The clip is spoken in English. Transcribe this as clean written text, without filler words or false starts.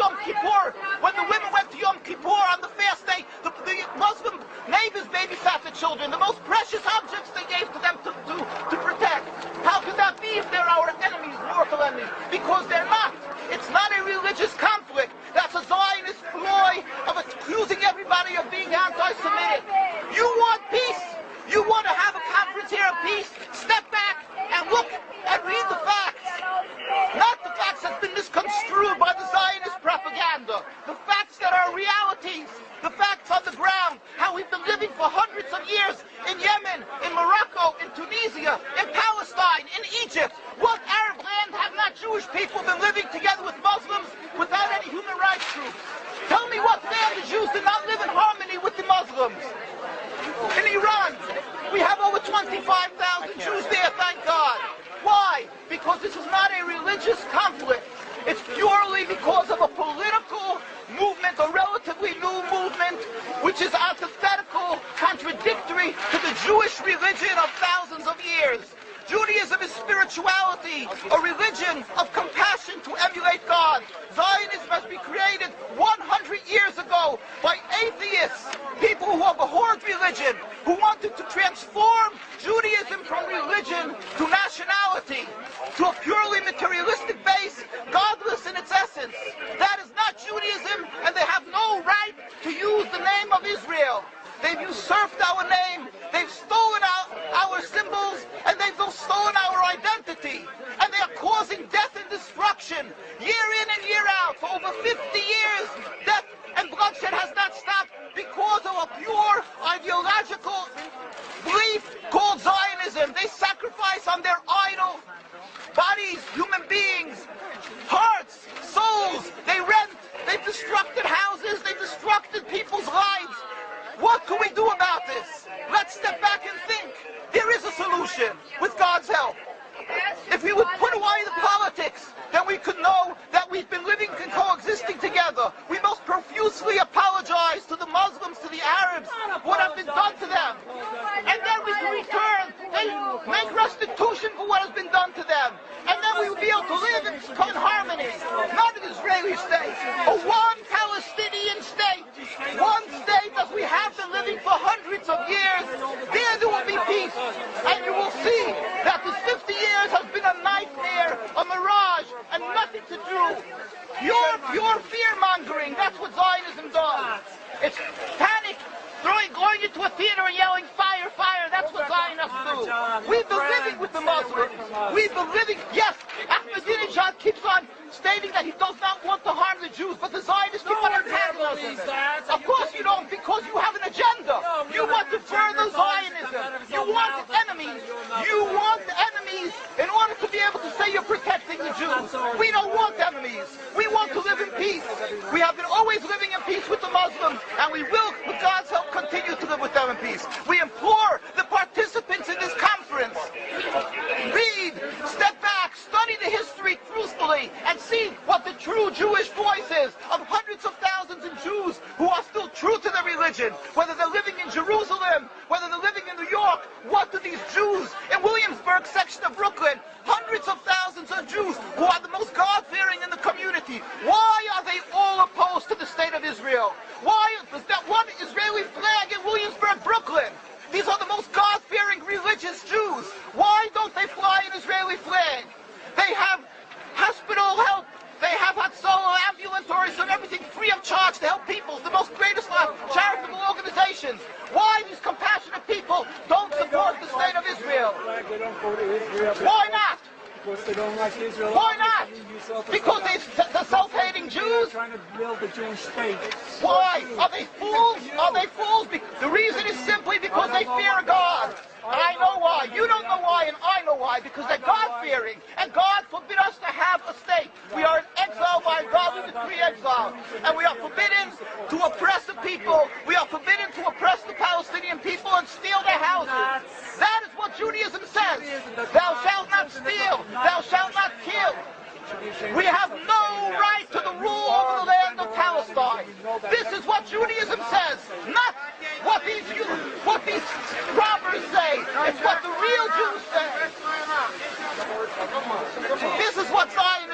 Yom Kippur, when the women went to Yom Kippur on the fast day, the Muslim neighbors babysat the children, the most precious objects they gave to them to protect. How could that be if they're our enemies, mortal enemies? Because they're not. It's not a religious conflict. That's a Zionist ploy of accusing everybody of being anti-Semitic. You want peace? You want to have a conference here of peace? Step back and look and read the facts. Not the facts that's been misconstrued by the Zionist propaganda. The facts that are realities. The facts on the ground. How we've been living for hundreds of years in Yemen, in Morocco, in Tunisia, in Palestine, in Egypt. What Arab land have not Jewish people been living together with Muslims without any human rights groups? Tell me what land the Jews did not live in harmony with the Muslims. In Iran, we have over 25,000 Jews there, thank God. Why? Because this is not a religious conflict. It's purely because of a political movement, a relatively new movement, which is antithetical, contradictory to the Jewish religion of thousands of years. Judaism is spirituality, a religion of compassion to emulate God. Zionism has been created 100 years ago by atheists, people who have abhorred religion, who wanted to transform Judaism from religion to nationality, to a purely materialistic base, godless in its essence. That is not Judaism, and they have no right to use the name of Israel. They've usurped our name, they've stolen our symbols, and they've stolen our identity. And they are causing death and destruction, year in and year out. For over 50 years, death and bloodshed has not stopped because of a pure ideological belief called Zionism. They sacrifice on their idol bodies, human beings, hearts, souls. They rent, they've destructed houses, they've destructed people's lives. What can we do about this? Let's step back and think. There is a solution with God's help. If we would put away the politics, then we could know that we've been living and coexisting together. We most profusely apologize to the Muslims, to the Arabs, what has been done to them. And then we can return and make restitution for what has been done to them. And then we will be able to live in harmony. Not an Israeli state, but one Palestinian state. One state as we have been living for hundreds of years. There will be peace. And you will see that this 50 years has been a nightmare, a mirage, and nothing to do. Your fear-mongering, that's what Zionism does. It's panic, going into a theater and yelling, fire, fire, that's what Zionists do. We've been living with the Muslims. We've been living, yes, Ahmadinejad keeps on stating that he does not want to harm the Jews, but the Zionists keep on antagonizing them. Of course you don't, because you have an agenda. You want to further Zionism. You want enemies. You want enemies in order to be able to say you're protecting the Jews. We don't want enemies. We want to live in peace. We have been always living in peace with the Muslims, and we will, with God's help, continue to live with them in peace. We implore the participants in this conference, read, step back, study the history truthfully, and see what the true Jewish voice is of hundreds of thousands of Jews who are still true to their religion, whether they're living in Jerusalem, whether they're living in New York. What do these Jews in Williamsburg section of Brooklyn, hundreds of thousands of Jews who are the most God-fearing in the community, why are they all opposed to the state of Israel? Why is that one Israeli flag in Williamsburg, Brooklyn? These are the most God-fearing religious Jews. Why don't they fly an Israeli flag? They have hospital help. They have Hatzolah, ambulatories, and everything free of charge to help people. The most greatest charitable organizations. Why these compassionate people don't support the state of Israel? Why not? Because they don't like Israel. Why not? Because they're self-hating Jews? Trying to build a Jewish state. Why? Are they fools? Are they fools? The reason is simply because they fear God. And I know why. You don't know why, and I know why. Because they're God-fearing. And God forbid us to have a state. We are in exile by God. We decree exile. And we are forbidden to oppress the people. We are forbidden to oppress the Palestinian people and steal their houses. That is what Judaism says. Thou shalt not steal. Thou shalt not kill. We have no right to the rule over the land of Palestine. This is what Judaism says, not what these robbers say. It's what the real Jews say. This is what Zion